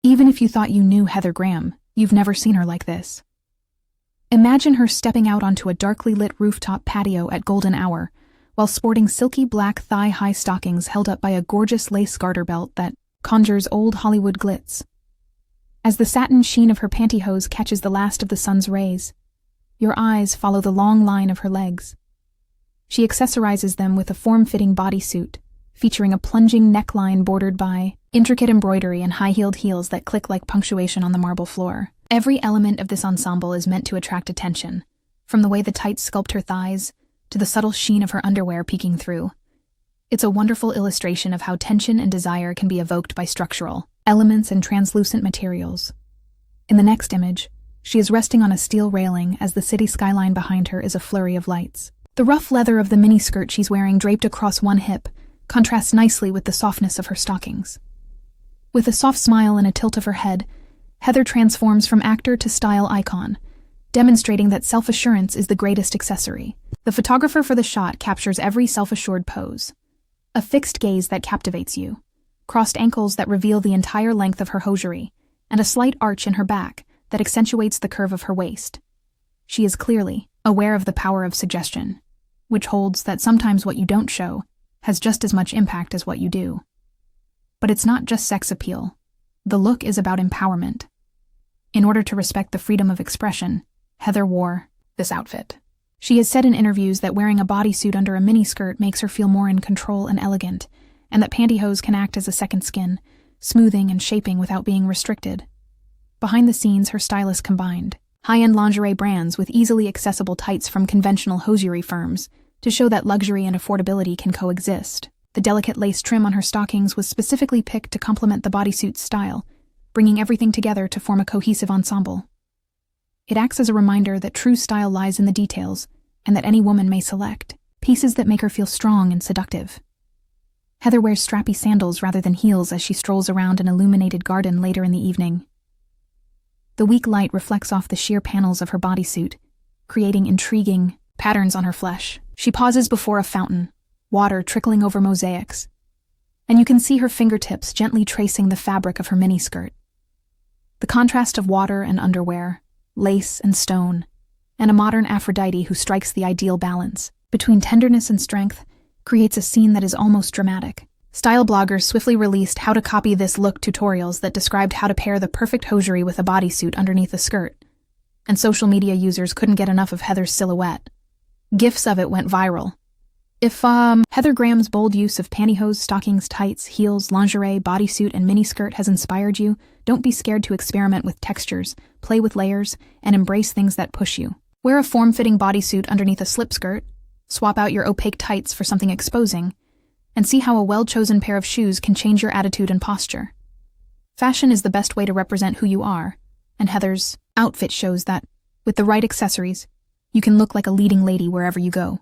Even if you thought you knew Heather Graham, you've never seen her like this. Imagine her stepping out onto a darkly lit rooftop patio at golden hour, while sporting silky black thigh-high stockings held up by a gorgeous lace garter belt that conjures old Hollywood glitz. As the satin sheen of her pantyhose catches the last of the sun's rays, your eyes follow the long line of her legs. She accessorizes them with a form-fitting bodysuit, featuring a plunging neckline bordered by intricate embroidery and high-heeled heels that click like punctuation on the marble floor. Every element of this ensemble is meant to attract attention, from the way the tights sculpt her thighs to the subtle sheen of her underwear peeking through. It's a wonderful illustration of how tension and desire can be evoked by structural elements and translucent materials. In the next image, she is resting on a steel railing as the city skyline behind her is a flurry of lights. The rough leather of the miniskirt she's wearing draped across one hip contrasts nicely with the softness of her stockings. With a soft smile and a tilt of her head, Heather transforms from actor to style icon, demonstrating that self-assurance is the greatest accessory. The photographer for the shot captures every self-assured pose. A fixed gaze that captivates you, crossed ankles that reveal the entire length of her hosiery, and a slight arch in her back that accentuates the curve of her waist. She is clearly aware of the power of suggestion, which holds that sometimes what you don't show has just as much impact as what you do. But it's not just sex appeal. The look is about empowerment. In order to respect the freedom of expression, Heather wore this outfit. She has said in interviews that wearing a bodysuit under a miniskirt makes her feel more in control and elegant, and that pantyhose can act as a second skin, smoothing and shaping without being restricted. Behind the scenes, her stylist combined high-end lingerie brands with easily accessible tights from conventional hosiery firms to show that luxury and affordability can coexist. The delicate lace trim on her stockings was specifically picked to complement the bodysuit's style, bringing everything together to form a cohesive ensemble. It acts as a reminder that true style lies in the details, and that any woman may select pieces that make her feel strong and seductive. Heather wears strappy sandals rather than heels as she strolls around an illuminated garden later in the evening. The weak light reflects off the sheer panels of her bodysuit, creating intriguing patterns on her flesh. She pauses before a fountain, water trickling over mosaics, and you can see her fingertips gently tracing the fabric of her miniskirt. The contrast of water and underwear, lace and stone, and a modern Aphrodite who strikes the ideal balance between tenderness and strength creates a scene that is almost dramatic. Style bloggers swiftly released how to copy this look tutorials that described how to pair the perfect hosiery with a bodysuit underneath a skirt, and social media users couldn't get enough of Heather's silhouette. GIFs of it went viral. If Heather Graham's bold use of pantyhose, stockings, tights, heels, lingerie, bodysuit, and miniskirt has inspired you, don't be scared to experiment with textures, play with layers, and embrace things that push you. Wear a form-fitting bodysuit underneath a slip skirt, swap out your opaque tights for something exposing, and see how a well-chosen pair of shoes can change your attitude and posture. Fashion is the best way to represent who you are, and Heather's outfit shows that, with the right accessories, you can look like a leading lady wherever you go.